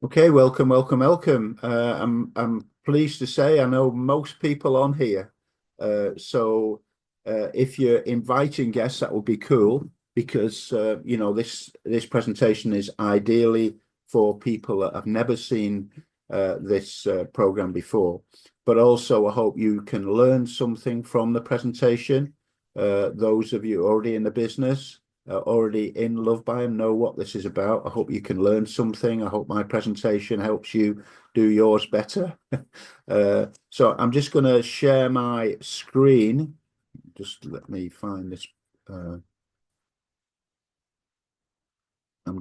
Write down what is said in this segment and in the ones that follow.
Okay, welcome, welcome, welcome. I'm pleased to say I know most people on here. If you're inviting guests, that would be cool because this presentation is ideally for people that have never seen this program before. But also, I hope you can learn something from the presentation. Those of you already in the business, already in Lovebiome know what this is about. I hope you can learn something. I hope my presentation helps you do yours better. So I'm just going to share my screen. Just let me find this. I'm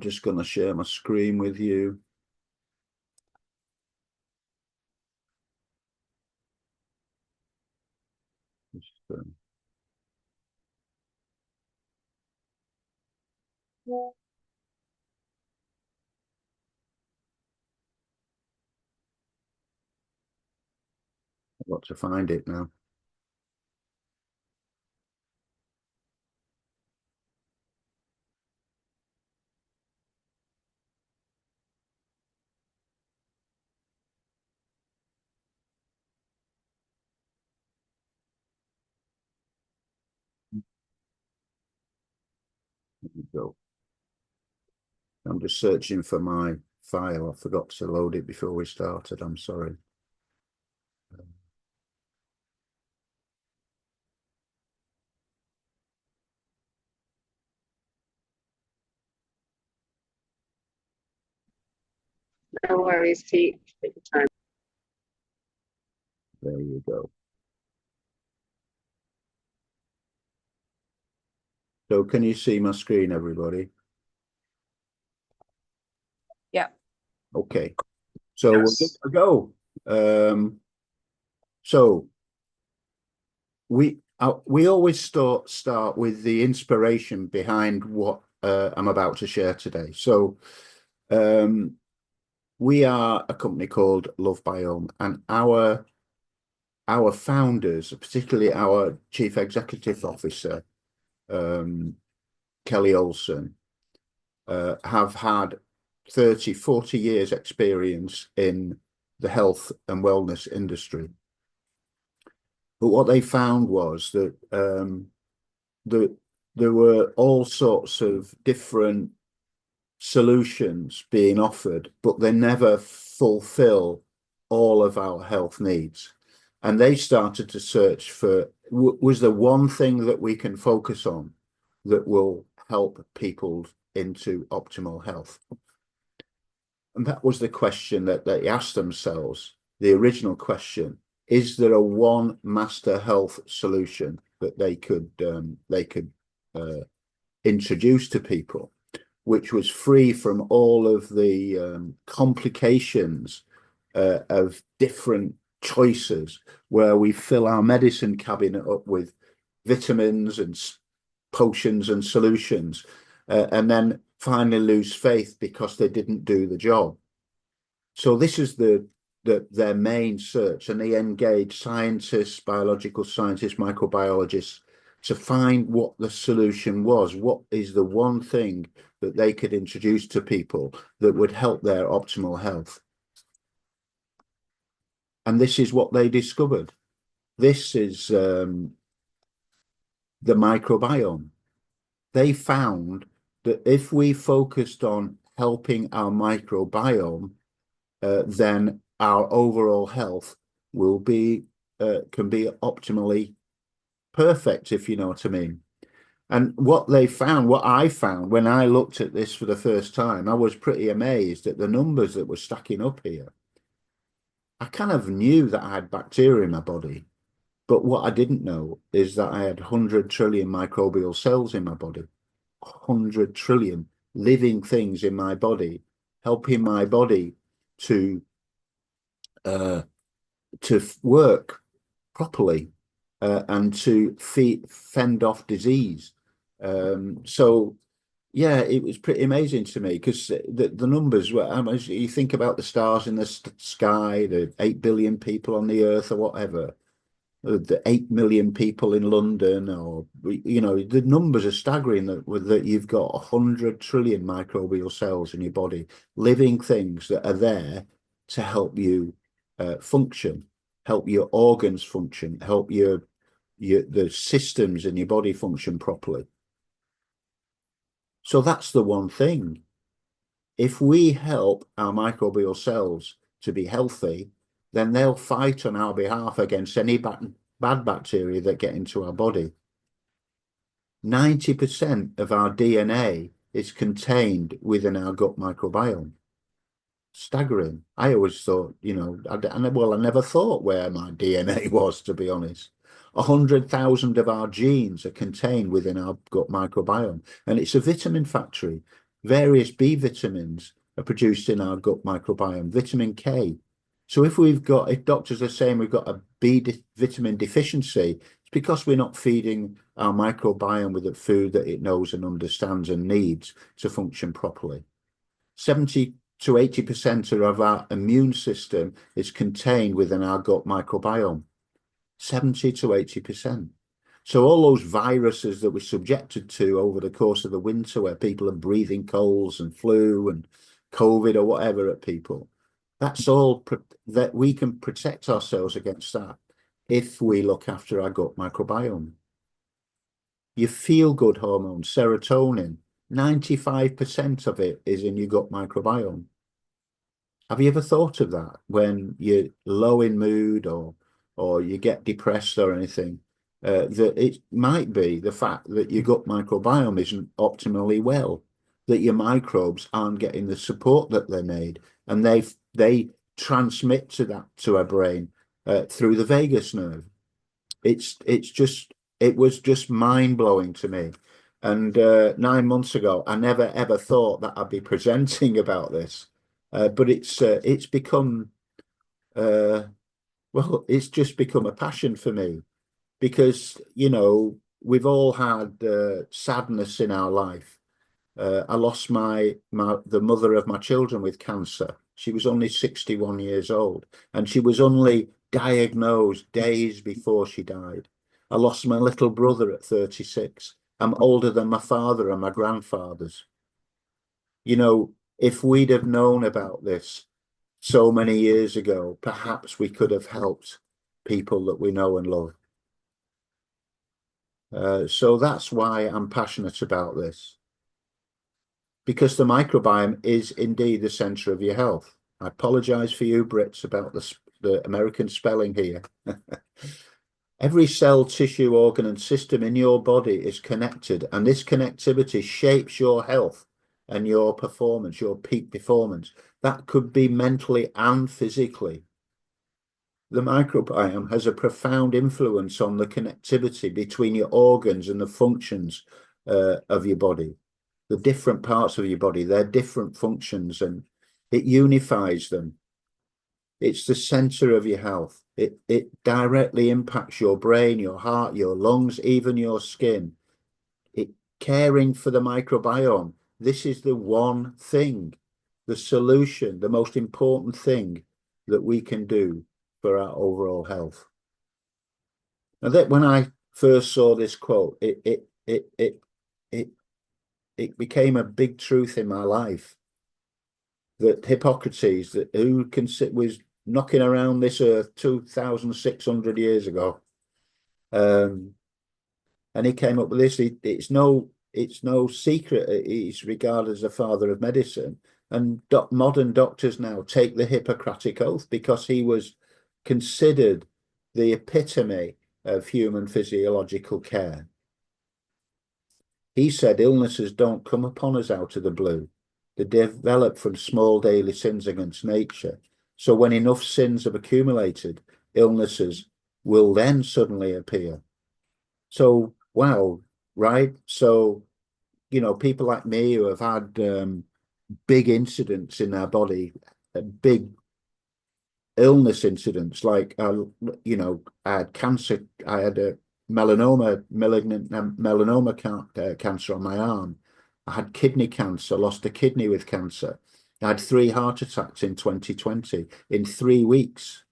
just going to share my screen with you. Just, I've got to find it now. There we go. I'm just searching for my file. I forgot to load it before we started. I'm sorry. No worries, take your time. There you go. So can you see my screen, everybody? Yeah. Okay. So we're good to go. So we always start with the inspiration behind what I'm about to share today. So we are a company called Lovebiome, and our founders, particularly our chief executive officer, Kelly Olson, have had 30, 40 years experience in the health and wellness industry. But what they found was that there were all sorts of different solutions being offered, but they never fulfill all of our health needs. And they started to search for, was there one thing that we can focus on that will help people into optimal health? And that was the question that they asked themselves, the original question. Is there a one master health solution that they could introduce to people, which was free from all of the complications of different choices, where we fill our medicine cabinet up with vitamins and potions and solutions, and then finally lose faith because they didn't do the job. So this is their main search, and they engage scientists, biological scientists, microbiologists to find what the solution was. What is the one thing that they could introduce to people that would help their optimal health? And this is what they discovered. This is the microbiome. They found that if we focused on helping our microbiome, then our overall health will be can be optimally perfect, if you know what I mean. And what I found when I looked at this for the first time, I was pretty amazed at the numbers that were stacking up here. I kind of knew that I had bacteria in my body, but what I didn't know is that I had 100 trillion microbial cells in my body, 100 trillion living things in my body, helping my body to work properly and to fend off disease. So yeah, it was pretty amazing to me because the numbers were, you think about the stars in the sky, the 8 billion people on the earth or whatever. the 8 million people in London, or the numbers are staggering that you've got 100 trillion microbial cells in your body, living things that are there to help you function, help your organs function, help the systems in your body function properly. So that's the one thing. If we help our microbial cells to be healthy, then they'll fight on our behalf against any bad bacteria that get into our body. 90% of our DNA is contained within our gut microbiome. Staggering. I always thought, I never thought where my DNA was, to be honest. 100,000 of our genes are contained within our gut microbiome, and it's a vitamin factory. Various B vitamins are produced in our gut microbiome, vitamin K. So if doctors are saying we've got a vitamin deficiency, it's because we're not feeding our microbiome with the food that it knows and understands and needs to function properly. 70 to 80% of our immune system is contained within our gut microbiome. 70 to 80%. So all those viruses that we're subjected to over the course of the winter, where people are breathing colds and flu and COVID or whatever at people, that's all that we can protect ourselves against that if we look after our gut microbiome. Your feel-good hormone, serotonin, 95% of it is in your gut microbiome. Have you ever thought of that when you're low in mood or you get depressed or anything? That it might be the fact that your gut microbiome isn't optimally well, that your microbes aren't getting the support that they need, and they transmit to our brain through the vagus nerve. It was just mind-blowing to me. And 9 months ago, I never ever thought that I'd be presenting about this, but it's become it's just become a passion for me, because we've all had sadness in our life. I lost the mother of my children with cancer. She was only 61 years old, and she was only diagnosed days before she died. I lost my little brother at 36. I'm older than my father and my grandfathers. If we'd have known about this so many years ago, perhaps we could have helped people that we know and love. So that's why I'm passionate about this, because the microbiome is indeed the center of your health. I apologize for you Brits about the American spelling here. Every cell, tissue, organ, and system in your body is connected, and this connectivity shapes your health and your performance, your peak performance. That could be mentally and physically. The microbiome has a profound influence on the connectivity between your organs and the functions of your body. The different parts of your body, their different functions, and it unifies them. It's the center of your health. It directly impacts your brain, your heart, your lungs, even your skin. Caring for the microbiome. This is the one thing, the solution, the most important thing that we can do for our overall health. Now, that when I first saw this quote, it became a big truth in my life, that Hippocrates, was knocking around this earth 2,600 years ago, and he came up with this. It's no secret he's regarded as the father of medicine, and modern doctors now take the Hippocratic Oath because he was considered the epitome of human physiological care. He said illnesses don't come upon us out of the blue. They develop from small daily sins against nature. So when enough sins have accumulated, illnesses will then suddenly appear. So, wow, right? So, people like me who have had big incidents in their body, big illness incidents, like, I had cancer. I had a malignant melanoma cancer on my arm. I had kidney cancer, lost a kidney with cancer. I had 3 heart attacks in 2020 in 3 weeks.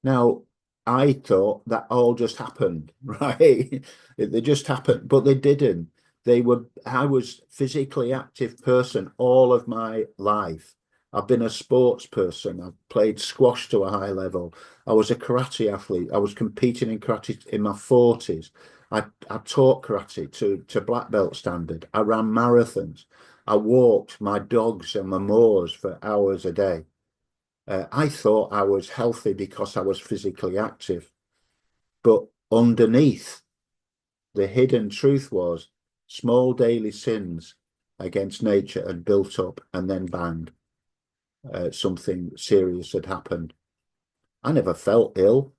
Now, I thought that all just happened, right? They just happened, but they didn't. I was physically active person all of my life. I've been a sports person. I've played squash to a high level. I was a karate athlete. I was competing in karate in my 40s. I taught karate to black belt standard. I ran marathons. I walked my dogs and my moors for hours a day. I thought I was healthy because I was physically active. But underneath, the hidden truth was small daily sins against nature had built up, and then bang, something serious had happened. I never felt ill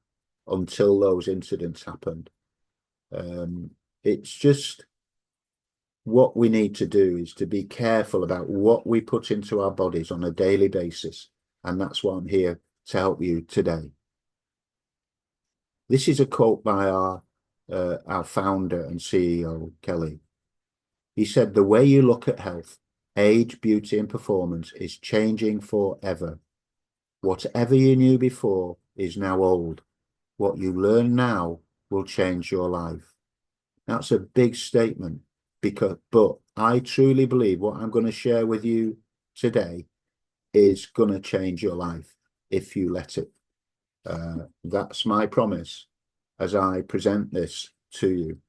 until those incidents happened. It's just what we need to do is to be careful about what we put into our bodies on a daily basis. And that's why I'm here to help you today. This is a quote by our founder and CEO, Kelly. He said, "The way you look at health, age, beauty, and performance is changing forever. Whatever you knew before is now old. What you learn now will change your life." That's a big statement, but I truly believe what I'm going to share with you today is going to change your life if you let it. That's my promise as I present this to you.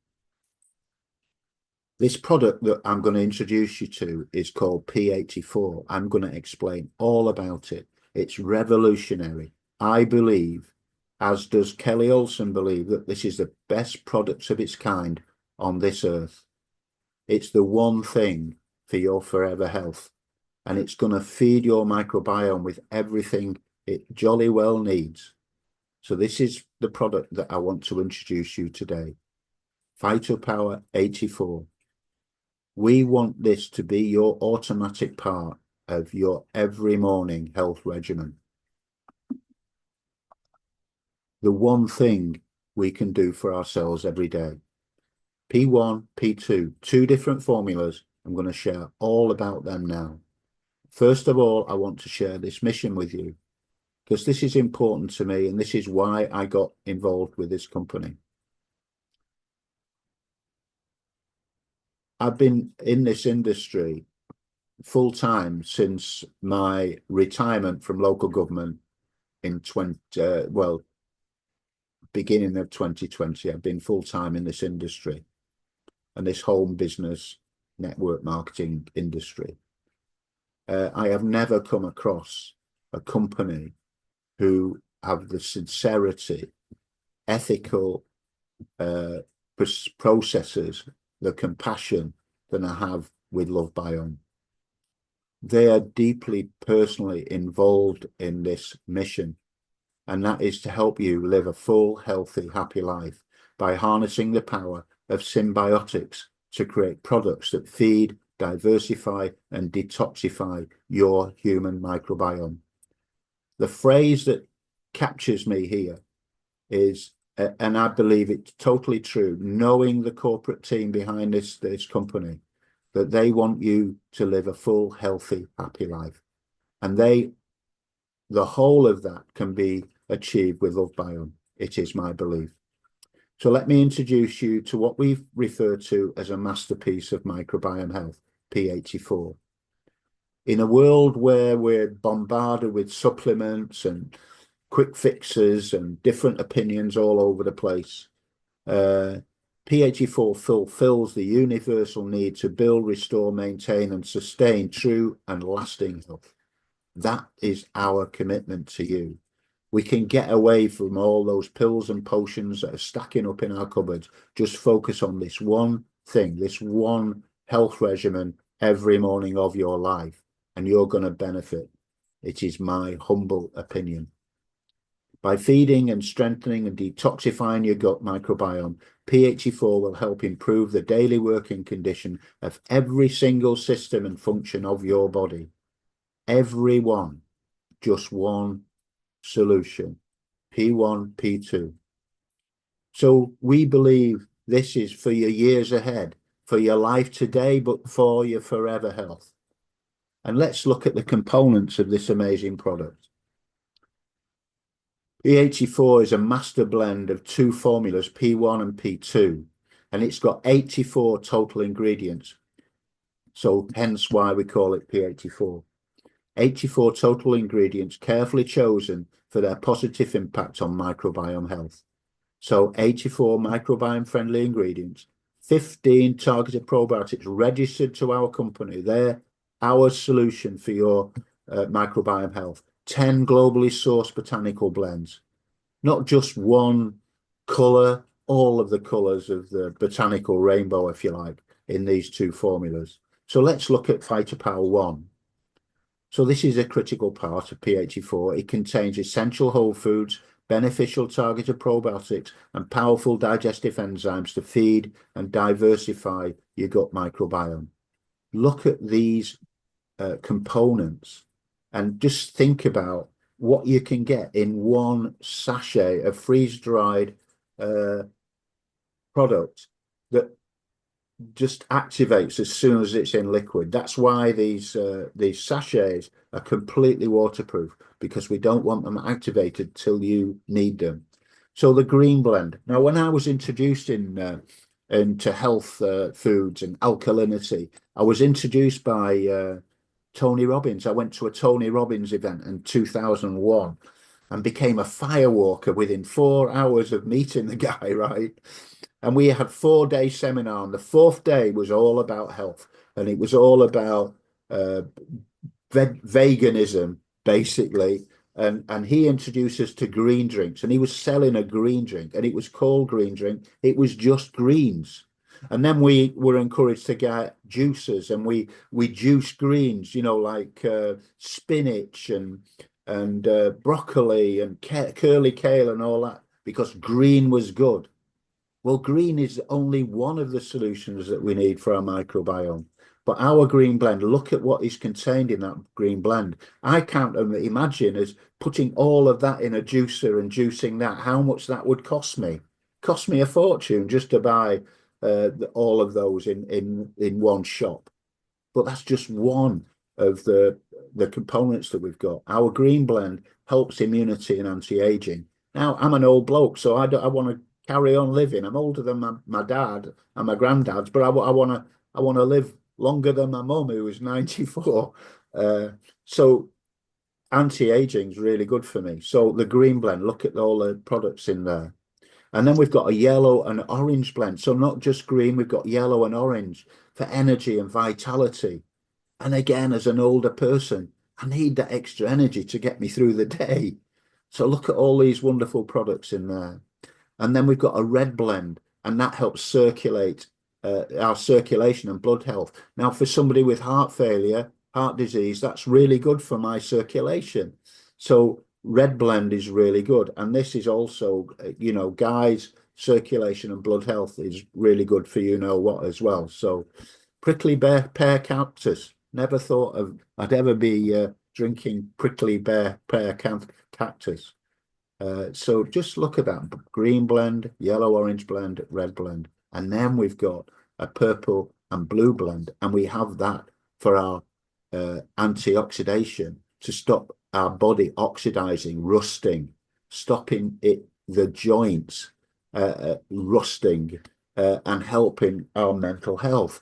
This product that I'm going to introduce you to is called P84. I'm going to explain all about it. It's revolutionary. I believe, as does Kelly Olson believe, that this is the best product of its kind on this earth. It's the one thing for your forever health, and it's going to feed your microbiome with everything it jolly well needs. So this is the product that I want to introduce you today. Phytopower 84. We want this to be your automatic part of your every morning health regimen. The one thing we can do for ourselves every day. P1, P2, two different formulas. I'm going to share all about them now. First of all, I want to share this mission with you because this is important to me, and this is why I got involved with this company. I've been in this industry full time since my retirement from local government in beginning of 2020. I've been full time in this industry and this home business network marketing industry. I have never come across a company who have the sincerity, ethical processes, the compassion that I have with Lovebiome. They are deeply personally involved in this mission, and that is to help you live a full, healthy, happy life by harnessing the power of symbiotics to create products that feed, diversify, and detoxify your human microbiome. The phrase that captures me here is, and I believe it's totally true, knowing the corporate team behind this company, that they want you to live a full, healthy, happy life. And the whole of that can be achieved with Lovebiome. It is my belief. So let me introduce you to what we refer to as a masterpiece of microbiome health, P84. In a world where we're bombarded with supplements and quick fixes and different opinions all over the place, P84 fulfills the universal need to build, restore, maintain, and sustain true and lasting health. That is our commitment to you. We can get away from all those pills and potions that are stacking up in our cupboards. Just focus on this one thing, this one health regimen every morning of your life, and you're going to benefit. It is my humble opinion. By feeding and strengthening and detoxifying your gut microbiome, P84 will help improve the daily working condition of every single system and function of your body. Every one, just one solution, P1, P2. So we believe this is for your years ahead, for your life today, but for your forever health. And let's look at the components of this amazing product. P84 is a master blend of two formulas, P1 and P2, and it's got 84 total ingredients. So hence why we call it P84. 84 total ingredients carefully chosen for their positive impact on microbiome health. So 84 microbiome friendly ingredients, 15 targeted probiotics registered to our company. They're our solution for your microbiome health. 10 globally sourced botanical blends, not just one colour, all of the colours of the botanical rainbow, if you like, in these two formulas. So let's look at Phytopower 1. So this is a critical part of P84. It contains essential whole foods, beneficial targeted probiotics, and powerful digestive enzymes to feed and diversify your gut microbiome. Look at these components and just think about what you can get in one sachet of freeze-dried product that just activates as soon as it's in liquid. That's why these sachets are completely waterproof, because we don't want them activated till you need them. So the green blend. Now, when I was introduced into health foods and alkalinity, I was introduced by Tony Robbins. I went to a Tony Robbins event in 2001 and became a firewalker within 4 hours of meeting the guy, right? And we had 4-day seminar, and the fourth day was all about health, and it was all about veganism, basically. And he introduced us to green drinks, and he was selling a green drink, and it was called green drink. It was just greens. And then we were encouraged to get juices, and we juice greens, you know, like spinach and broccoli and curly kale and all that, because green was good. Well, green is only one of the solutions that we need for our microbiome. But our green blend, look at what is contained in that green blend. I can't imagine as putting all of that in a juicer and juicing that, how much that would cost me. Cost me a fortune just to buy all of those in one shop. But that's just one of the components that we've got. Our green blend helps immunity and anti-aging. Now, I'm an old bloke, so I want to carry on living. I'm older than my dad and my granddad's, but I want to live longer than my mum, who was 94. So anti-aging is really good for me. So the green blend, look at all the products in there. And then we've got a yellow and orange blend. So not just green, we've got yellow and orange for energy and vitality. And again, as an older person, I need that extra energy to get me through the day. So look at all these wonderful products in there. And then we've got a red blend, and that helps circulate our circulation and blood health. Now, for somebody with heart failure, heart disease, that's really good for my circulation. So red blend is really good. And this is also, you know, guys, circulation and blood health is really good for you know what as well. So prickly pear cactus. Never thought I'd ever be drinking prickly pear cactus. So just look at that green blend, yellow orange blend, red blend, and then we've got a purple and blue blend, and we have that for our antioxidation to stop our body oxidizing, rusting, stopping the joints rusting, and helping our mental health.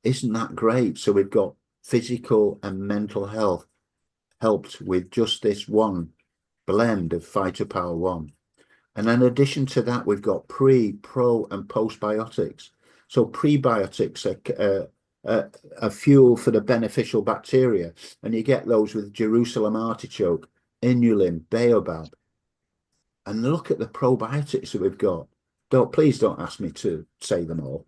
Isn't that great? So we've got physical and mental health helped with just this one blend of Phytopower 1. And in addition to that, we've got pre, pro, and postbiotics. So prebiotics are a fuel for the beneficial bacteria, and you get those with Jerusalem artichoke, inulin, baobab. And look at the probiotics that we've got. Please don't ask me to say them all.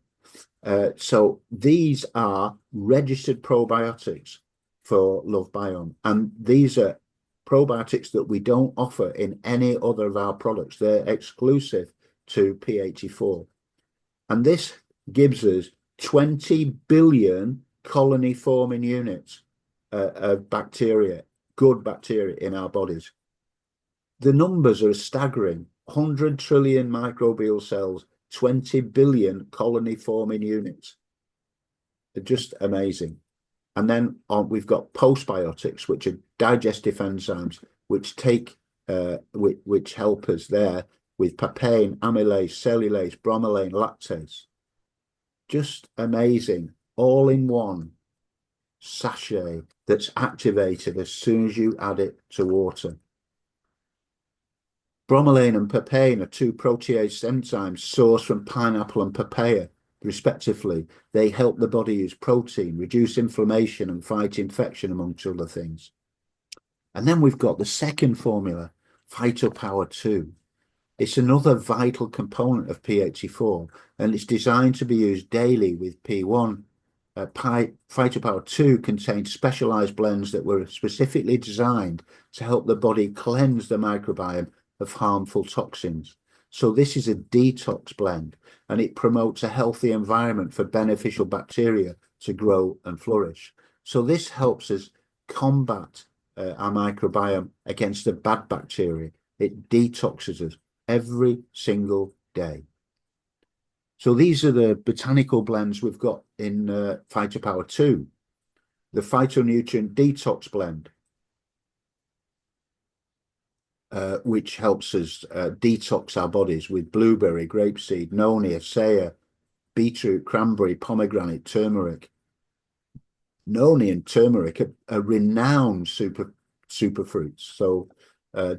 So these are registered probiotics for Lovebiome, and these are probiotics that we don't offer in any other of our products. They're exclusive to P84. And this gives us 20 billion colony forming units of bacteria, good bacteria in our bodies. The numbers are staggering. 100 trillion microbial cells, 20 billion colony forming units. They're just amazing. And then we've got postbiotics, which are digestive enzymes, which take which help us there with papain, amylase, cellulase, bromelain, lactase. Just amazing, all in one sachet that's activated as soon as you add it to water. Bromelain and papain are two protease enzymes sourced from pineapple and papaya, respectively. They help the body use protein, reduce inflammation, and fight infection, amongst other things. And then we've got the second formula, Phytopower 2. It's another vital component of P84, and it's designed to be used daily with P1. Phytopower 2 contains specialized blends that were specifically designed to help the body cleanse the microbiome of harmful toxins. So this is a detox blend, and it promotes a healthy environment for beneficial bacteria to grow and flourish. So this helps us combat our microbiome against the bad bacteria. It detoxes us every single day. So these are the botanical blends we've got in Phytopower 2. The phytonutrient detox blend, which helps us detox our bodies with blueberry, grapeseed, noni, acai, beetroot, cranberry, pomegranate, turmeric. Noni and turmeric are renowned superfruits, so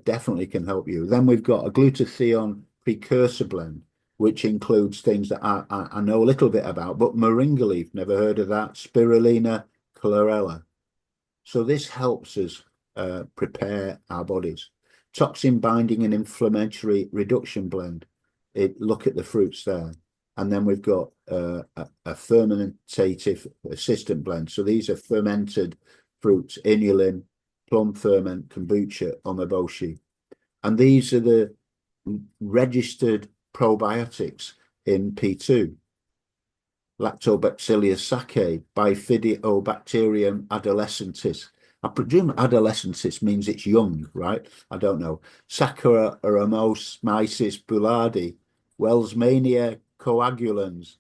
definitely can help you. Then we've got a glutathione precursor blend, which includes things that I know a little bit about, but moringa leaf, never heard of that, spirulina, chlorella. So this helps us prepare our bodies. Toxin binding and inflammatory reduction blend. Look at the fruits there. And then we've got a fermentative assistant blend. So these are fermented fruits, inulin, plum ferment, kombucha, omeboshi. And these are the registered probiotics in P2. Lactobacillus sake, Bifidobacterium adolescentis. I presume adolescentis means it's young, right? I don't know. Saccharomyces boulardii, Wellsmania coagulans,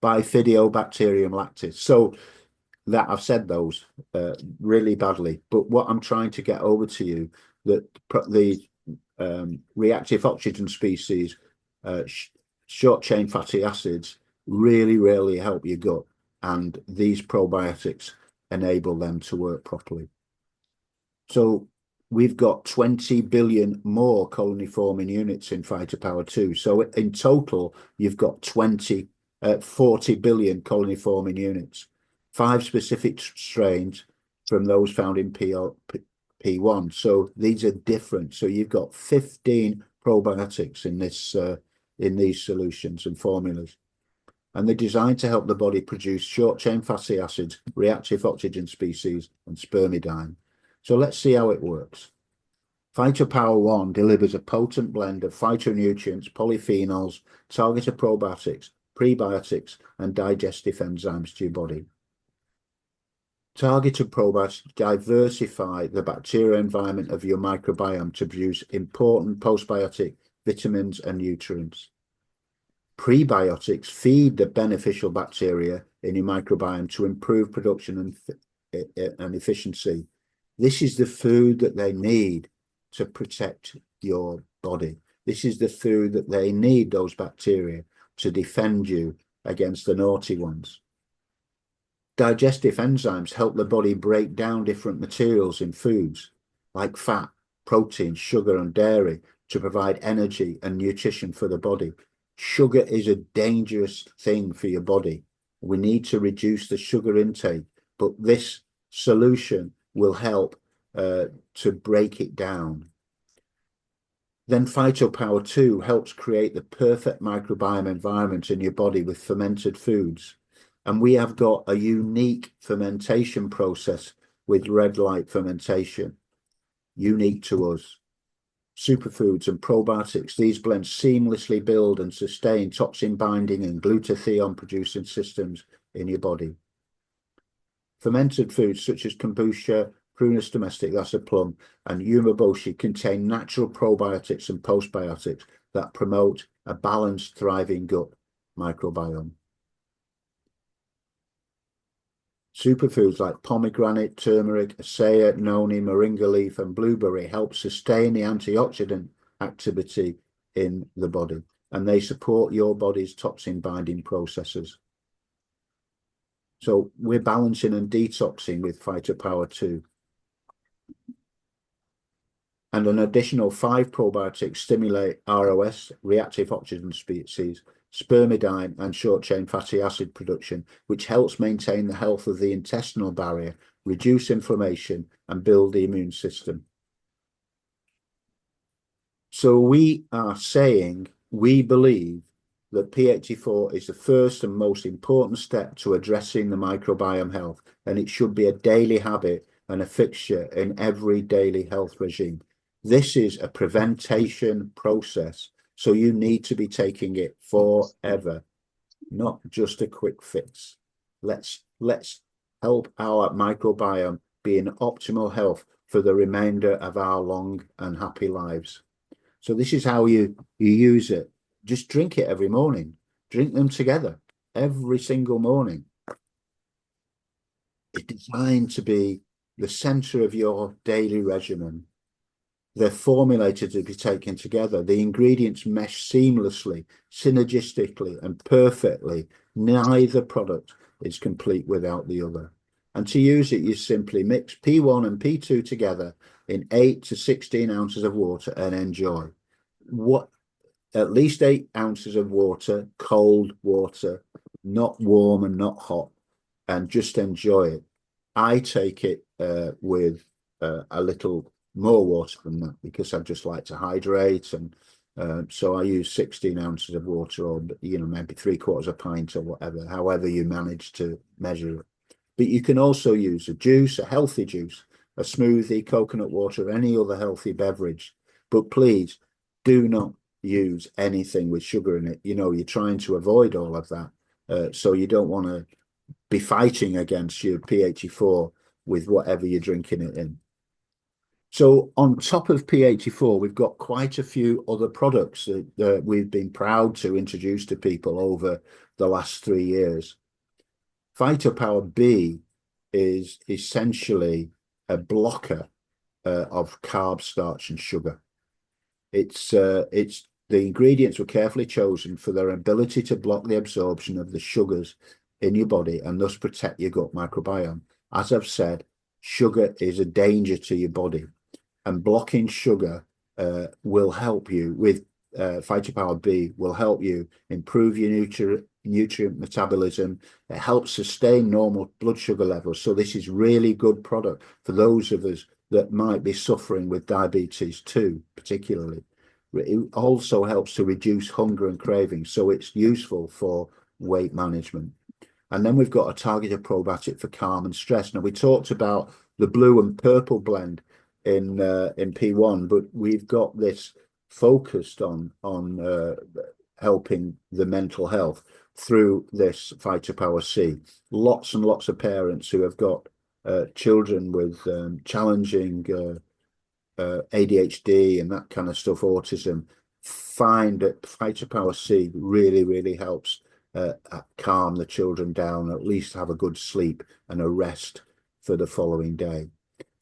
Bifidobacterium lactis. So that I've said those really badly, but what I'm trying to get over to you, that the reactive oxygen species, short chain fatty acids, really help your gut, and these probiotics enable them to work properly. So we've got 20 billion more colony forming units in Phytopower 2. So in total, you've got 40 billion colony forming units, 5 specific strains from those found in P1. So these are different. So you've got 15 probiotics in these solutions and formulas. And they're designed to help the body produce short-chain fatty acids, reactive oxygen species, and spermidine. So let's see how it works. Phytopower 1 delivers a potent blend of phytonutrients, polyphenols, targeted probiotics, prebiotics, and digestive enzymes to your body. Targeted probiotics diversify the bacterial environment of your microbiome to produce important postbiotic vitamins and nutrients. Prebiotics feed the beneficial bacteria in your microbiome to improve production and efficiency. This is the food that they need to protect your body. This is the food that they need, those bacteria, to defend you against the naughty ones. Digestive enzymes help the body break down different materials in foods, like fat, protein, sugar, and dairy, to provide energy and nutrition for the body. Sugar is a dangerous thing for your body. We need to reduce the sugar intake, but this solution will help to break it down. Then Phytopower 2 helps create the perfect microbiome environment in your body with fermented foods. And we have got a unique fermentation process with red light fermentation, unique to us. Superfoods and probiotics, these blends seamlessly build and sustain toxin binding and glutathione producing systems in your body. Fermented foods such as kombucha, Prunus domestic, that's a plum, and umeboshi contain natural probiotics and postbiotics that promote a balanced, thriving gut microbiome. Superfoods like pomegranate, turmeric, acai, noni, moringa leaf, and blueberry help sustain the antioxidant activity in the body, and they support your body's toxin binding processes. So we're balancing and detoxing with Phytopower 2. And an additional 5 probiotics stimulate ROS, reactive oxygen species, spermidine, and short-chain fatty acid production, which helps maintain the health of the intestinal barrier, reduce inflammation, and build the immune system. So we are saying we believe that P84 is the first and most important step to addressing the microbiome health, and it should be a daily habit and a fixture in every daily health regime. This is a prevention process, so you need to be taking it forever, not just a quick fix. Let's help our microbiome be in optimal health for the remainder of our long and happy lives. So this is how you use it. Just drink it every morning. Drink them together every single morning. It's designed to be the center of your daily regimen. They're formulated to be taken together. The ingredients mesh seamlessly, synergistically, and perfectly. Neither product is complete without the other. And to use it, you simply mix P1 and P2 together in 8 to 16 ounces of water and enjoy. At least 8 ounces of water, cold water, not warm and not hot, and just enjoy it. I take it with a little more water than that because I just like to hydrate, and so I use 16 ounces of water, or maybe 3/4 of a pint or whatever, however you manage to measure it. But you can also use a juice, a healthy juice, a smoothie, coconut water, any other healthy beverage. But please do not use anything with sugar in it. You're trying to avoid all of that, so you don't want to be fighting against your P84 with whatever you're drinking it in. So on top of P84, we've got quite a few other products that we've been proud to introduce to people over the last 3 years. Phytopower B is essentially a blocker of carb, starch, and sugar. It's the ingredients were carefully chosen for their ability to block the absorption of the sugars in your body and thus protect your gut microbiome. As I've said, sugar is a danger to your body, and blocking sugar will help you with Phytopower B will help you improve your nutrient metabolism. It helps sustain normal blood sugar levels. So this is really good product for those of us that might be suffering with diabetes too, particularly. It also helps to reduce hunger and craving, so it's useful for weight management. And then we've got a targeted probiotic for calm and stress. Now, we talked about the blue and purple blend in P1, but we've got this focused on helping the mental health through this Phytopower C. Lots and lots of parents who have got children with challenging ADHD and that kind of stuff, autism, find that Phytopower C really, really helps calm the children down, at least have a good sleep and a rest for the following day.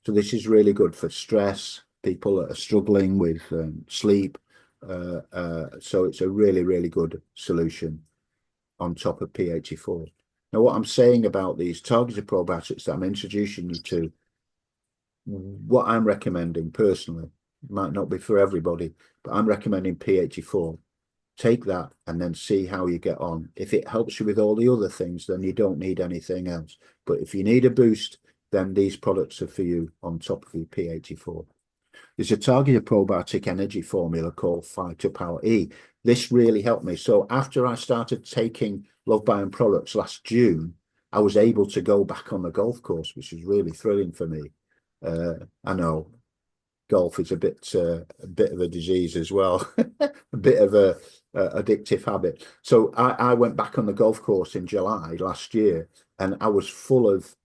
So this is really good for stress, people that are struggling with sleep. So it's a really, really good solution on top of P84. Now, what I'm saying about these targeted probiotics that I'm introducing you to, what I'm recommending personally, might not be for everybody, but I'm recommending P84. Take that and then see how you get on. If it helps you with all the other things, then you don't need anything else. But if you need a boost, then these products are for you on top of your P84. There's a targeted probiotic energy formula called Phytopower E. This really helped me. So after I started taking Lovebiome products last June, I was able to go back on the golf course, which is really thrilling for me. I know golf is a bit of a disease as well, a bit of a addictive habit. So I went back on the golf course in July last year, and I was full of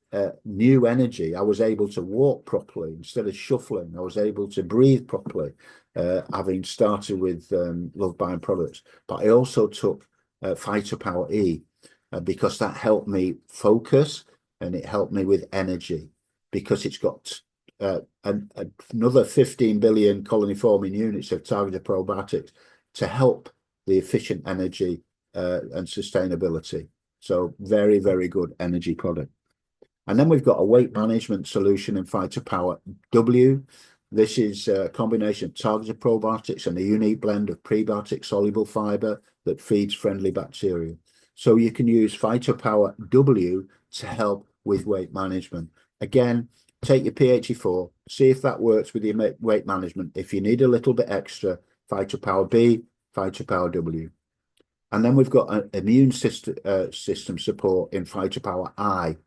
new energy. I was able to walk properly instead of shuffling. I was able to breathe properly, having started with Lovebiome products. But I also took Phytopower E because that helped me focus. and it helped me with energy because it's got another 15 billion colony forming units of targeted probiotics to help the efficient energy and sustainability. So very, very good energy product. And then we've got a weight management solution in PhytoPower W. This is a combination of targeted probiotics and a unique blend of prebiotic soluble fiber that feeds friendly bacteria. So you can use PhytoPower W to help with weight management. Again, take your P84, see if that works with your weight management. If you need a little bit extra, PhytoPower B, PhytoPower W. And then we've got an immune system support in PhytoPower I.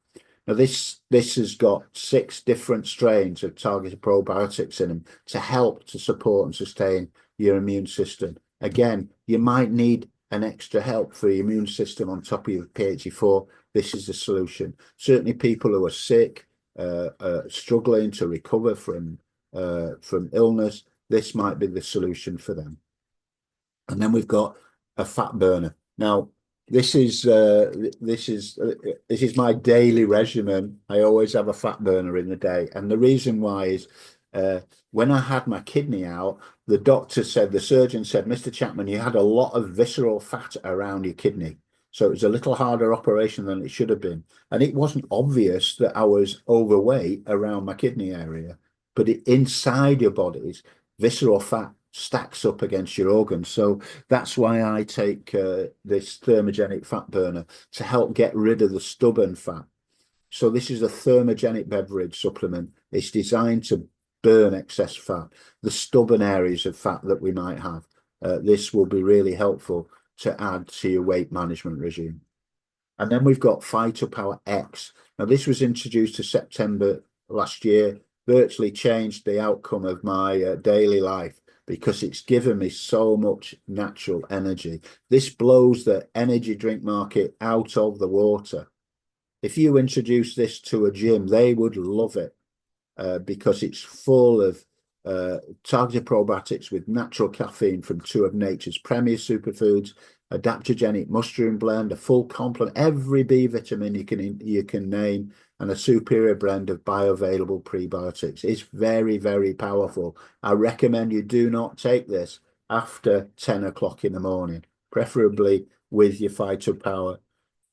Now, this has got 6 different strains of targeted probiotics in them to help to support and sustain your immune system. Again, you might need an extra help for your immune system on top of your P84. This is the solution. Certainly people who are sick, struggling to recover from illness, this might be the solution for them. And then we've got a fat burner. Now, this is my daily regimen. I always have a fat burner in the day, and the reason why is when I had my kidney out, the surgeon said, Mr. Chapman, you had a lot of visceral fat around your kidney. So it was a little harder operation than it should have been. And it wasn't obvious that I was overweight around my kidney area, but inside your bodies, visceral fat stacks up against your organs. So that's why I take this thermogenic fat burner to help get rid of the stubborn fat. So this is a thermogenic beverage supplement. It's designed to burn excess fat, the stubborn areas of fat that we might have. This will be really helpful to add to your weight management regime. And then we've got PhytoPower X. Now, this was introduced to September last year, virtually changed the outcome of my daily life because it's given me so much natural energy. This blows the energy drink market out of the water. If you introduce this to a gym, they would love it because it's full of targeted probiotics with natural caffeine from 2 of nature's premier superfoods, adaptogenic mushroom blend, a full complement, every B vitamin you can name, and a superior blend of bioavailable prebiotics. It's very, very powerful. I recommend you do not take this after 10 o'clock in the morning, preferably with your PhytoPower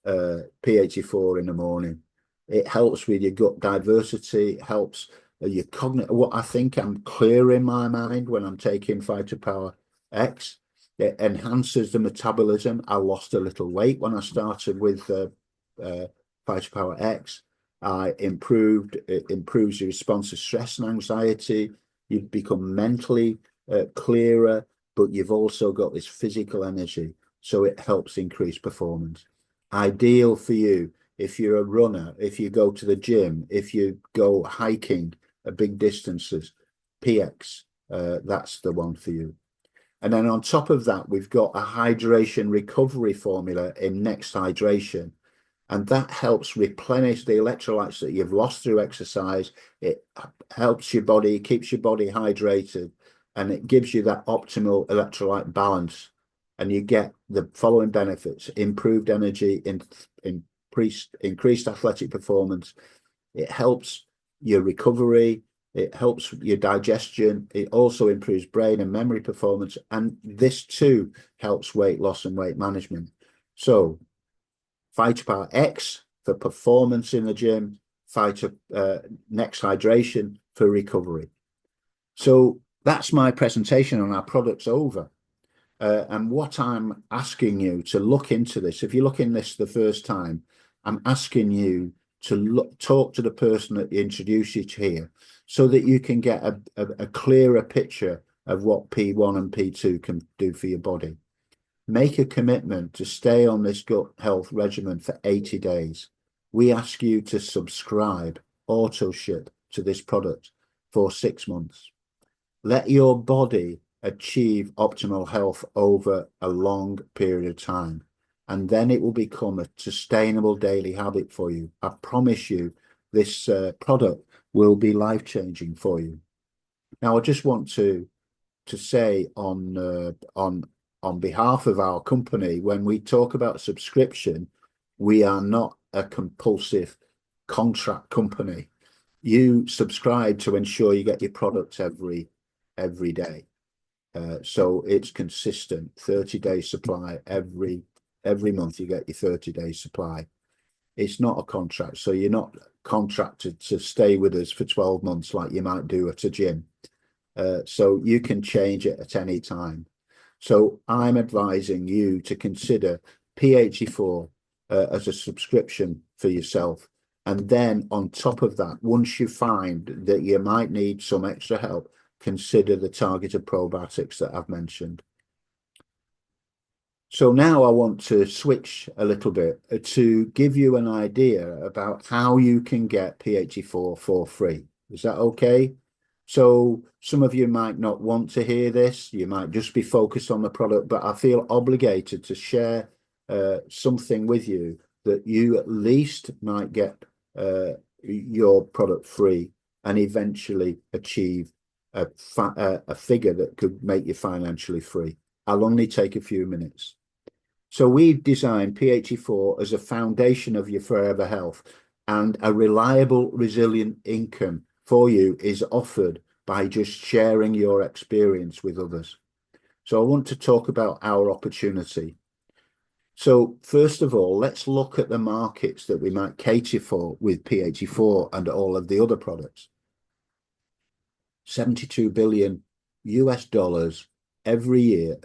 P84 in the morning. It helps with your gut diversity, it helps your cognitive. What I think I'm clear in my mind when I'm taking PhytoPower X. It enhances the metabolism. I lost a little weight when I started with PhytoPower X. It improves your response to stress and anxiety. You've become mentally clearer, but you've also got this physical energy. So it helps increase performance. Ideal for you if you're a runner, if you go to the gym, if you go hiking at big distances. PX, that's the one for you. And then on top of that, we've got a hydration recovery formula in Next Hydration. And that helps replenish the electrolytes that you've lost through exercise. It helps your body, keeps your body hydrated, and it gives you that optimal electrolyte balance. And you get the following benefits: improved energy, increased athletic performance. It helps your recovery. It helps your digestion. It also improves brain and memory performance. And this too helps weight loss and weight management. So PhytoPower X for performance in the gym, Next Hydration for recovery. So that's my presentation on our products over. And what I'm asking you to look into this, if you're looking this the first time, I'm asking you to talk to the person that introduced you here so that you can get a clearer picture of what P1 and P2 can do for your body. Make a commitment to stay on this gut health regimen for 80 days. We ask you to subscribe, auto ship to this product for 6 months. Let your body achieve optimal health over a long period of time, and then it will become a sustainable daily habit for you. I promise you this product will be life-changing for you. Now, I just want to say on behalf of our company, when we talk about subscription, we are not a compulsive contract company. You subscribe to ensure you get your products every day. So it's consistent, 30-day supply every month. You get your 30-day supply. It's not a contract, so you're not contracted to stay with us for 12 months like you might do at a gym. So you can change it at any time. So I'm advising you to consider P84 as a subscription for yourself. And then on top of that, once you find that you might need some extra help, consider the targeted probiotics that I've mentioned. So now I want to switch a little bit to give you an idea about how you can get P84 for free. Is that okay? So some of you might not want to hear this. You might just be focused on the product, but I feel obligated to share something with you that you at least might get your product free and eventually achieve a figure that could make you financially free. I'll only take a few minutes. So we've designed P84 as a foundation of your forever health, and a reliable, resilient income for you is offered by just sharing your experience with others. So I want to talk about our opportunity. So first of all, let's look at the markets that we might cater for with P84 and all of the other products. $72 billion every year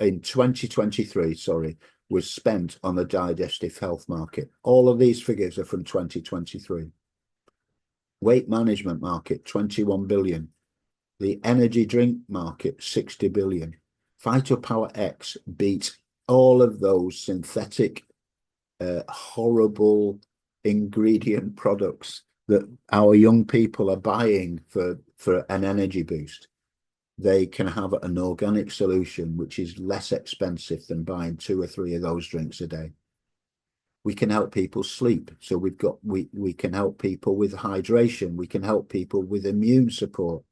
in 2023, sorry, was spent on the digestive health market. All of these figures are from 2023. Weight management market, 21 billion. The energy drink market, 60 billion. Phytopower X beat all of those synthetic, horrible ingredient products that our young people are buying for an energy boost. They can have an organic solution which is less expensive than buying 2 or 3 of those drinks a day. We can help people sleep. So we can help people with hydration. We can help people with immune support.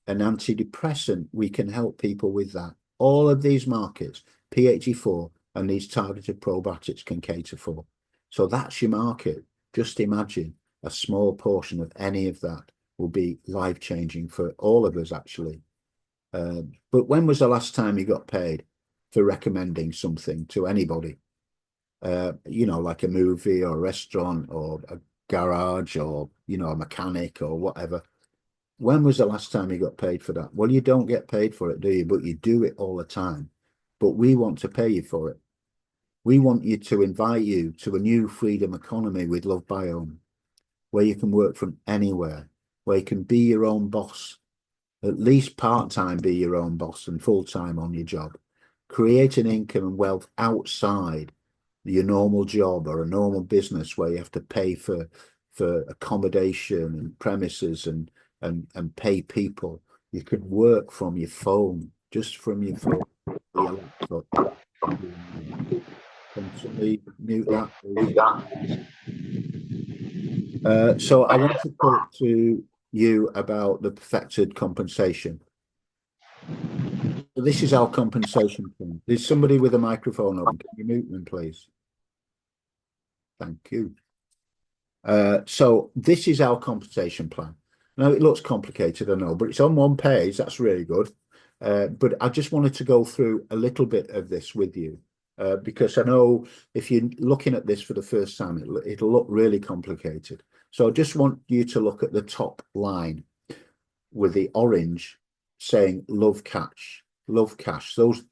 An antidepressant, we can help people with that. All of these markets, P84 and these targeted probiotics can cater for. So that's your market. Just imagine a small portion of any of that will be life-changing for all of us, actually. But when was the last time you got paid for recommending something to anybody? You know, like a movie or a restaurant or a garage or, you know, a mechanic or whatever. When was the last time you got paid for that? Well, you don't get paid for it, do you? But you do it all the time. But we want to pay you for it. We want you to invite you to a new freedom economy with Lovebiome, where you can work from anywhere, where you can be your own boss, at least part-time be your own boss and full-time on your job. Create an income and wealth outside your normal job or a normal business where you have to pay for accommodation and premises and pay people. You could work from your phone, just from your phone, your laptop. Can somebody mute that, please? So I want to talk to you about the perfected compensation. So this is our compensation plan. There's somebody with a microphone open. Can you mute them, please? Thank you. So this is our compensation plan. Now, it looks complicated, I know, but it's on one page. That's really good. But I just wanted to go through a little bit of this with you, because I know if you're looking at this for the first time, it'll look really complicated. So I just want you to look at the top line with the orange saying love cash. Those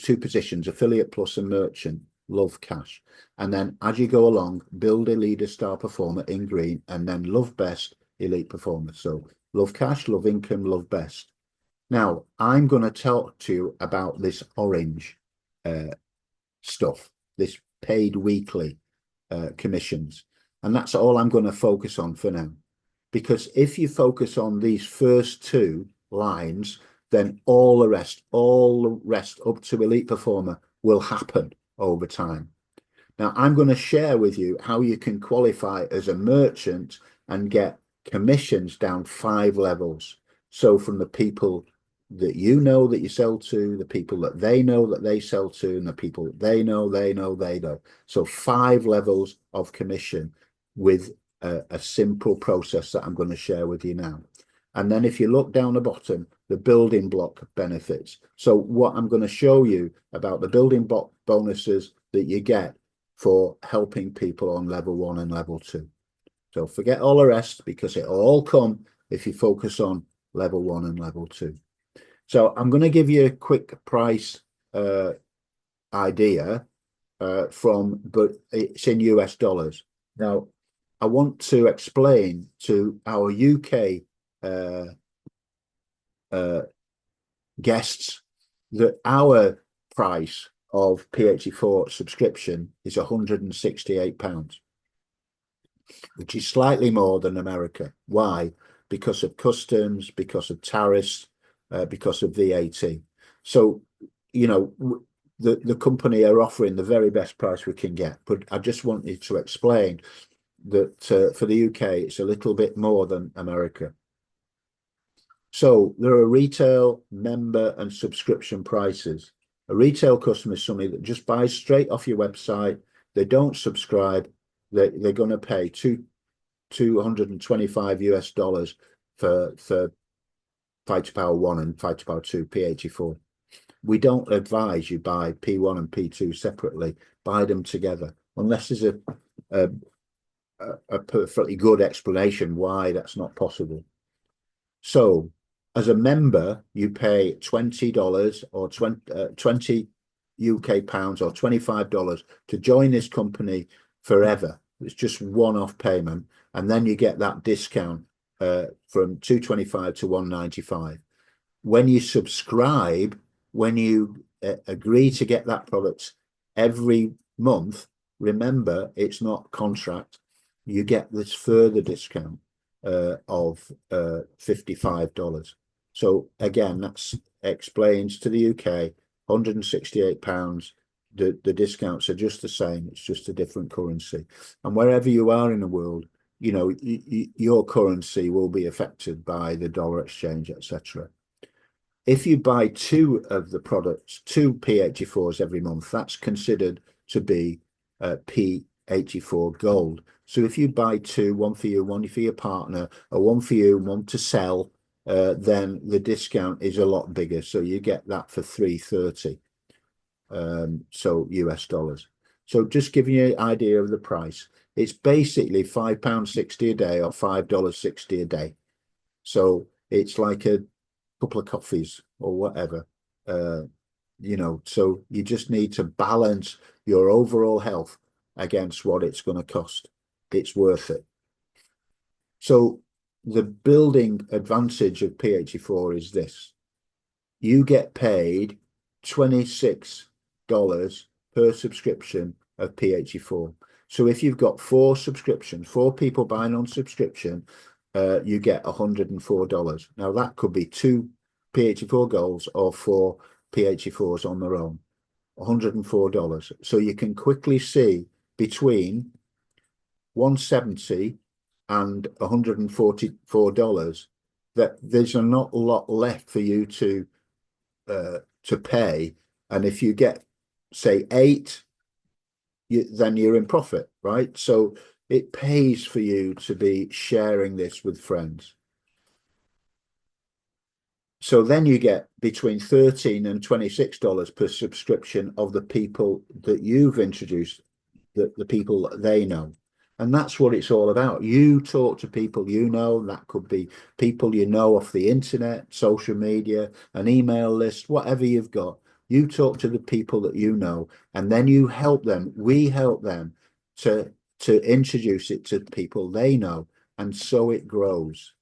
two positions, affiliate plus and merchant, love cash. And then as you go along, build a leader, star performer in green, and then love best, elite performer. So love cash, love income, love best. Now I'm going to talk to you about this orange stuff, this paid weekly commissions. And that's all I'm going to focus on for now. Because if you focus on these first 2 lines, then all the rest up to elite performer will happen over time. Now, I'm going to share with you how you can qualify as a merchant and get commissions down 5 levels. So from the people that you know that you sell to, the people that they know that they sell to, and the people that they know. So 5 levels of commission with a simple process that I'm going to share with you now. And then if you look down the bottom, the building block benefits. So what I'm going to show you about the building block bonuses that you get for helping people on level 1 and level 2. So forget all the rest, because it'll all come if you focus on level 1 and level 2. So I'm going to give you a quick price idea but it's in US dollars. Now, I want to explain to our UK guests that our price of P84 subscription is £168, which is slightly more than America. Why? Because of customs, because of tariffs, because of VAT. So, you know, the company are offering the very best price we can get. But I just wanted to explain that for the UK, it's a little bit more than America. So there are retail, member and subscription prices. A retail customer is somebody that just buys straight off your website. They don't subscribe. They're going to pay $225 US for Fighter Power 1 and Fighter Power 2 P84. We don't advise you buy P1 and P2 separately. Buy them together, unless there's a perfectly good explanation why that's not possible. So as a member, you pay $20 or 20 UK pounds or $25 to join this company forever. It's just one-off payment, and then you get that discount from $225 to $195. When you subscribe, when you agree to get that product every month, remember, it's not contract. You get this further discount of $55. So again, that explains to the UK, £168. The discounts are just the same. It's just a different currency. And wherever you are in the world, you know, your currency will be affected by the dollar exchange, etc. If you buy 2 of the products, 2 P84s every month, that's considered to be P84 Gold. So if you buy 2, one for you, one for your partner, or one for you, one to sell, then the discount is a lot bigger. So you get that for $330, so US dollars. So just giving you an idea of the price, it's basically £5.60 a day or $5.60 a day. So it's like a couple of coffees or whatever, you know. So you just need to balance your overall health against what it's going to cost. It's worth it. So the building advantage of P84 is this: you get paid $26 per subscription of P84. So if you've got 4 subscriptions, 4 people buying on subscription, you get $104. Now that could be 2 P84 Golds or 4 P84s on their own. $104. So you can quickly see between $170 and $144 that there's not a lot left for you to pay. And if you get, say, 8, then you're in profit, right? So it pays for you to be sharing this with friends. So then you get between $13 and $26 per subscription of the people that you've introduced, the people that they know. And that's what it's all about. You talk to people you know. That could be people you know off the internet, social media, an email list, whatever you've got. You talk to the people that you know, and then you help them. We help them to introduce it to people they know, and so it grows.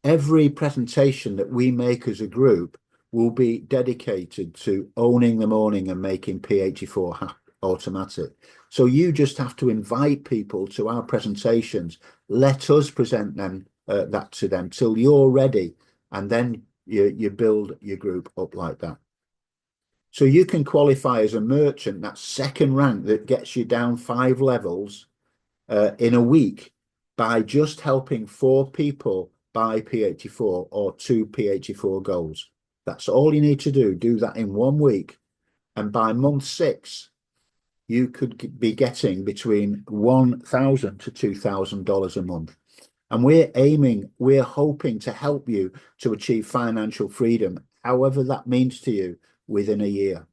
Every presentation that we make as a group will be dedicated to owning the morning and making P84 automatic. So you just have to invite people to our presentations. Let us present them that to them till you're ready, and then you build your group up like that. So you can qualify as a merchant, that second rank that gets you down 5 levels in a week, by just helping 4 people buy P84 or 2 P84 goals. That's all you need to do. Do that in 1 week. And by month 6, you could be getting between $1,000 to $2,000 a month. And we're hoping to help you to achieve financial freedom, however that means to you, within a year.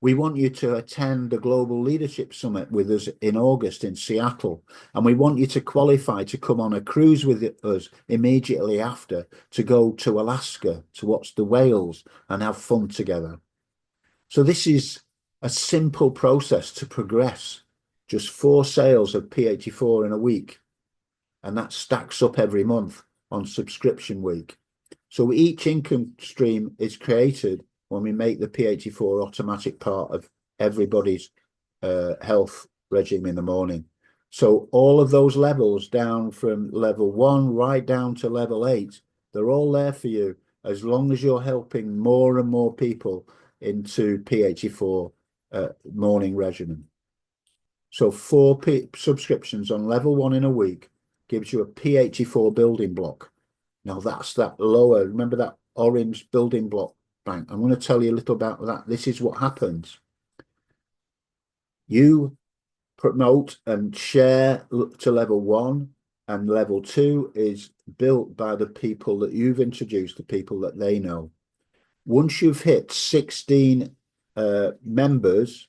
We want you to attend the Global Leadership Summit with us in August in Seattle. And we want you to qualify to come on a cruise with us immediately after to go to Alaska to watch the whales and have fun together. So this is a simple process to progress. Just 4 sales of P84 in a week. And that stacks up every month on subscription week. So each income stream is created when we make the P84 automatic part of everybody's health regime in the morning. So all of those levels down from level 1 right down to level 8, they're all there for you as long as you're helping more and more people into P84 morning regimen. So 4 subscriptions on level 1 in a week gives you a P84 building block. Now that's that lower, remember that orange building block bank? I'm going to tell you a little about that. This is what happens. You promote and share to level 1, and level 2 is built by the people that you've introduced, the people that they know. Once you've hit 16 members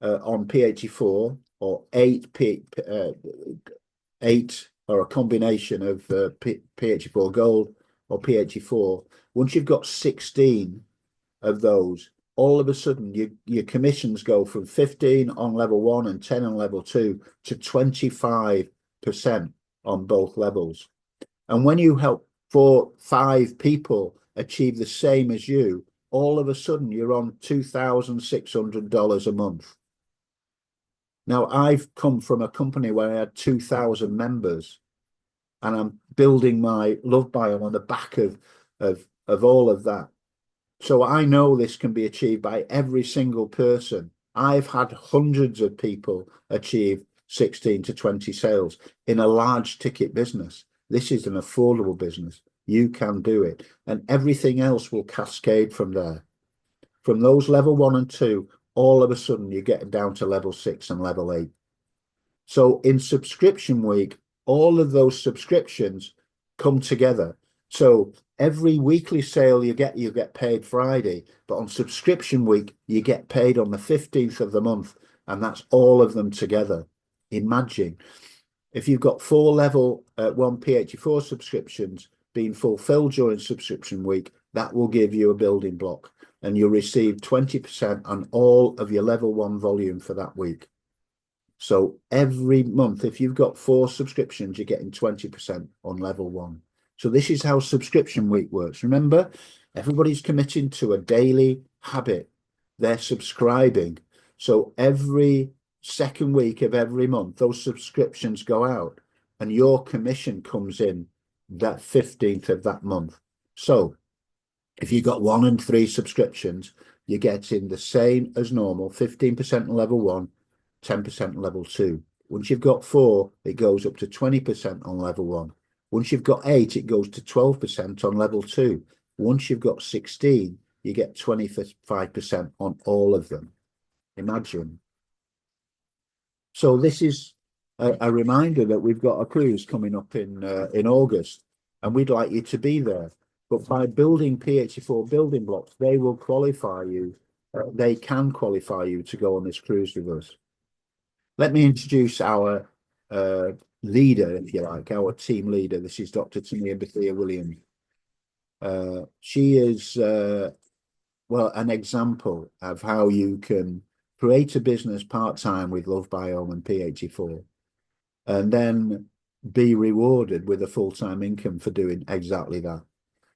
on P84 or 8 or a combination of P84 Gold or P84, once you've got 16 of those, all of a sudden your commissions go from 15 on level 1 and 10 on level 2 to 25% on both levels. And when you help 5 people achieve the same as you, all of a sudden you're on $2,600 a month. Now, I've come from a company where I had 2,000 members, and I'm building my Lovebiome on the back of all of that. So I know this can be achieved by every single person. I've had hundreds of people achieve 16 to 20 sales in a large ticket business. This is an affordable business. You can do it. And everything else will cascade from there. From those level 1 and 2, all of a sudden you get down to level 6 and level 8. So in subscription week, all of those subscriptions come together. So every weekly sale you get paid Friday, but on subscription week, you get paid on the 15th of the month, and that's all of them together. Imagine if you've got 4 level 1 P84 subscriptions being fulfilled during subscription week, that will give you a building block, and you'll receive 20% on all of your level 1 volume for that week. So every month, if you've got 4 subscriptions, you're getting 20% on level 1. So this is how subscription week works. Remember, everybody's committing to a daily habit. They're subscribing. So every second week of every month, those subscriptions go out, and your commission comes in that 15th of that month. So if you've got 1 and 3 subscriptions, you're getting the same as normal, 15% on level 1, 10% on level 2. Once you've got 4, it goes up to 20% on level 1. Once you've got 8, it goes to 12% on level 2. Once you've got 16, you get 25% on all of them. Imagine. So this is a reminder that we've got a cruise coming up in August, and we'd like you to be there. But by building P84 building blocks, they will qualify you. They can qualify you to go on this cruise with us. Let me introduce our leader, if you like, our team leader. This is Dr. Tamia Bethia Williams. She is, well, an example of how you can create a business part-time with Lovebiome and P84, and then be rewarded with a full-time income for doing exactly that.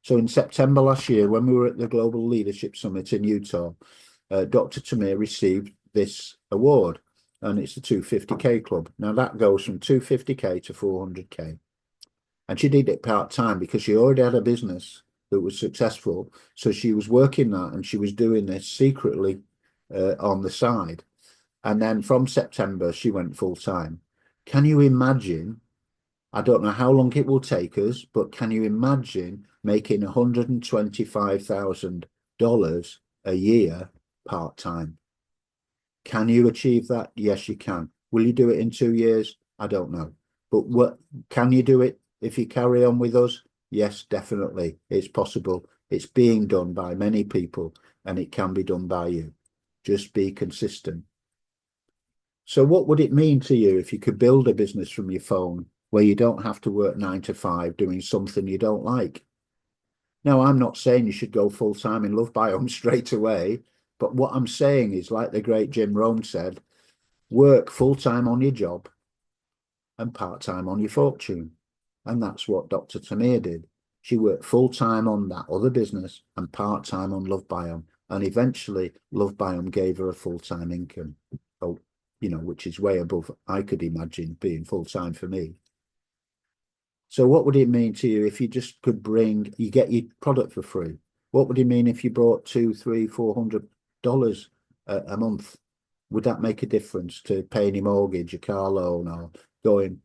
So in September last year, when we were at the Global Leadership Summit in Utah, Dr. Tamir received this award, and it's the 250K Club. Now that goes from 250K to 400K. And she did it part-time because she already had a business that was successful. So she was working that, and she was doing this secretly on the side. And then from September, she went full-time. Can you imagine I don't know how long it will take us, but can you imagine making $125,000 a year part-time? Can you achieve that? Yes, you can. Will you do it in 2 years? I don't know. But what can you do it if you carry on with us? Yes, definitely. It's possible. It's being done by many people, and it can be done by you. Just be consistent. So what would it mean to you if you could build a business from your phone where you don't have to work 9 to 5 doing something you don't like? Now, I'm not saying you should go full-time in Lovebiome straight away, but what I'm saying is, like the great Jim Rohn said, work full-time on your job and part-time on your fortune. And that's what Dr. Tamir did. She worked full-time on that other business and part-time on Lovebiome. And eventually Lovebiome gave her a full-time income. Oh, you know, which is way above I could imagine being full-time for me. So what would it mean to you if you just could you get your product for free? What would it mean if you brought $200, $300, $400 a month? Would that make a difference to paying your mortgage, your car loan, or going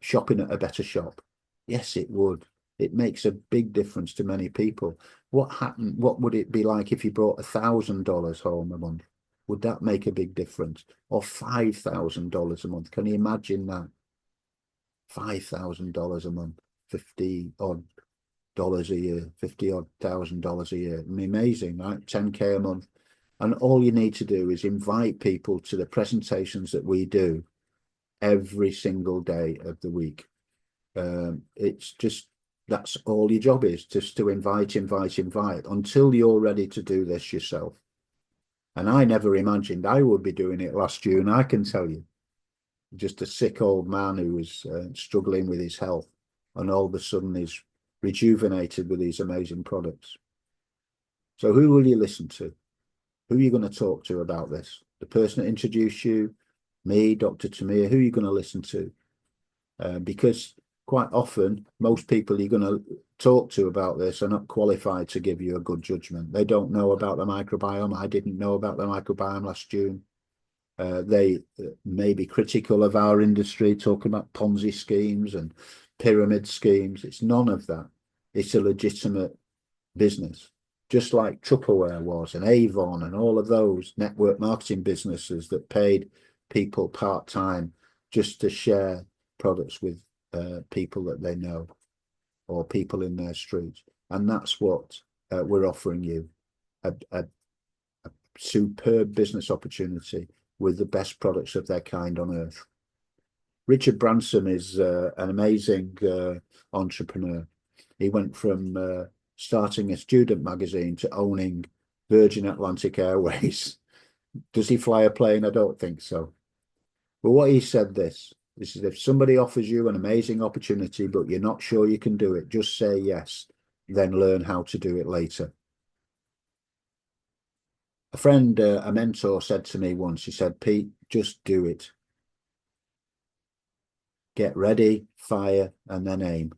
shopping at a better shop? Yes, it would. It makes a big difference to many people. What would it be like if you brought $1,000 home a month? Would that make a big difference? Or $5,000 a month? Can you imagine that? $5,000 a month, 50 odd dollars a year, 50 odd $1,000 a year. I mean, amazing, right? 10K a month. And all you need to do is invite people to the presentations that we do every single day of the week. It's just, that's all your job is, just to invite until you're ready to do this yourself. And I never imagined I would be doing it last June, I can tell you. Just a sick old man who was struggling with his health, and all of a sudden is rejuvenated with these amazing products. So who will you listen to? Who are you going to talk to about this? The person that introduced you, me, Dr. Tamir, who are you going to listen to? Because quite often, most people you're going to talk to about this are not qualified to give you a good judgment. They don't know about the microbiome. I didn't know about the microbiome last June. They may be critical of our industry, talking about Ponzi schemes and pyramid schemes. It's none of that. It's a legitimate business, just like Tupperware was, and Avon, and all of those network marketing businesses that paid people part-time just to share products with people that they know or people in their streets. And that's what we're offering you, a superb business opportunity with the best products of their kind on earth. Richard Branson is an amazing entrepreneur. He went from starting a student magazine to owning Virgin Atlantic Airways. Does he fly a plane? I don't think so. But what he said this is, if somebody offers you an amazing opportunity, but you're not sure you can do it, just say yes, then learn how to do it later. A friend, a mentor, said to me once, he said, Pete, just do it. Get ready, fire, and then aim.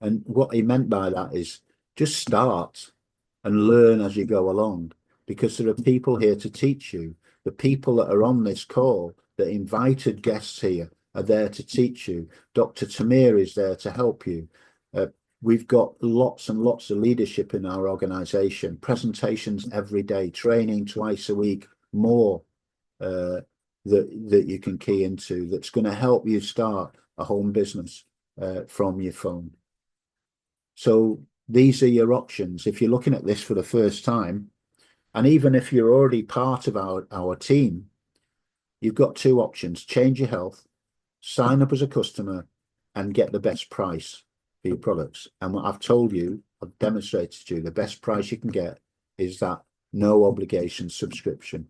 And what he meant by that is just start and learn as you go along, because there are people here to teach you. The people that are on this call, the invited guests here, are there to teach you. Dr. Tamir is there to help you. We've got lots and lots of leadership in our organization, presentations every day, training twice a week, more that you can key into, that's going to help you start a home business from your phone. So these are your options. If you're looking at this for the first time, and even if you're already part of our team, you've got two options: change your health, sign up as a customer, and get the best price for your products. And what I've told you, I've demonstrated to you, the best price you can get is that no obligation subscription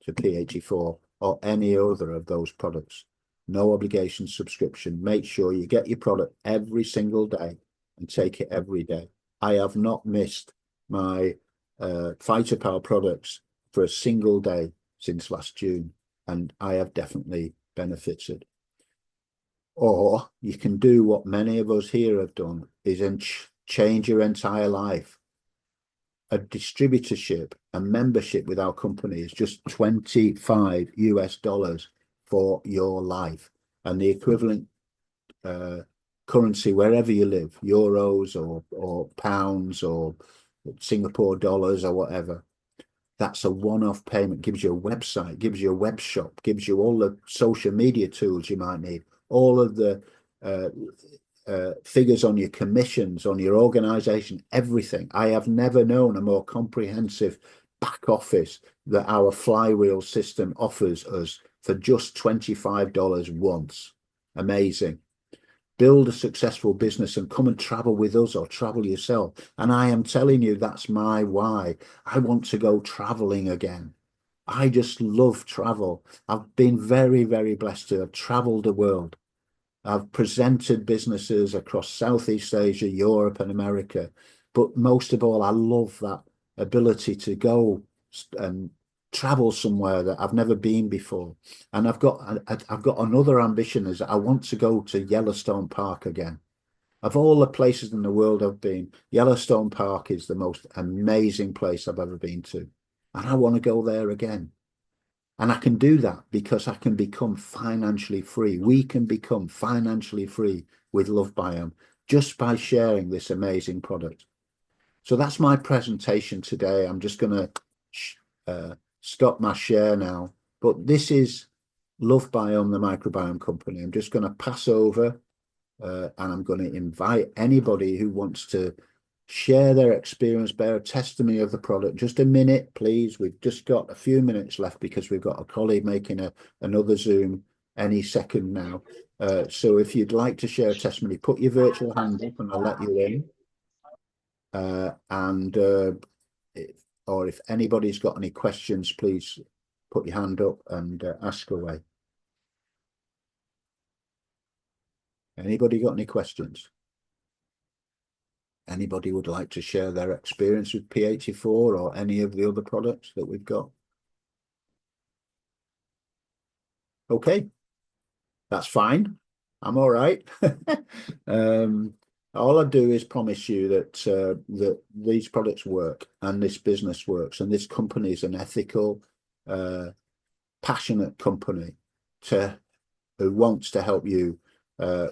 to P84 or any other of those products. No obligation subscription. Make sure you get your product every single day and take it every day. I have not missed my Fighter Power products for a single day since last June, and I have definitely benefited. Or you can do what many of us here have done, is change your entire life. A distributorship, a membership with our company is just $25 for your life, and the equivalent currency wherever you live, euros or pounds or Singapore dollars or whatever. That's a one-off payment, gives you a website, gives you a web shop, gives you all the social media tools you might need, all of the figures on your commissions, on your organization, everything. I have never known a more comprehensive back office that our flywheel system offers us for just $25 once. Amazing. Build a successful business and come and travel with us or travel yourself. And I am telling you, that's my why. I want to go traveling again. I just love travel. I've been very, very blessed to have traveled the world. I've presented businesses across Southeast Asia, Europe, and America. But most of all, I love that ability to go and travel somewhere that I've never been before. And I've got another ambition, is I want to go to Yellowstone Park again. Of all the places in the world I've been, Yellowstone Park is the most amazing place I've ever been to. And I want to go there again. And I can do that because I can become financially free. We can become financially free with Lovebiome just by sharing this amazing product. So that's my presentation today. I'm just going to stop my share now. But this is Lovebiome, the microbiome company. I'm just going to pass over and I'm going to invite anybody who wants to share their experience, bear a testimony of the product. Just a minute, please. We've just got a few minutes left because we've got a colleague making another Zoom any second now. So if you'd like to share a testimony, put your virtual hand up and I'll let you in. Or if anybody's got any questions, please put your hand up and ask away. Anybody got any questions? Anybody would like to share their experience with P84 or any of the other products that we've got? Okay, that's fine. I'm all right. All I do is promise you that that these products work and this business works, and this company is an ethical, passionate company who wants to help you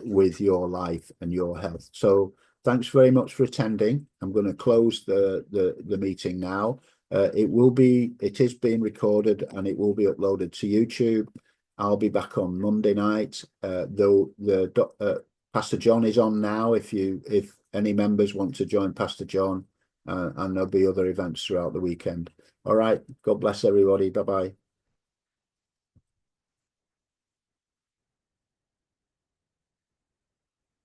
with your life and your health. So thanks very much for attending. I'm going to close the meeting now. It is being recorded and it will be uploaded to YouTube. I'll be back on Monday night. Though Pastor John is on now. If any members want to join Pastor John, and there'll be other events throughout the weekend. All right. God bless everybody. Bye bye.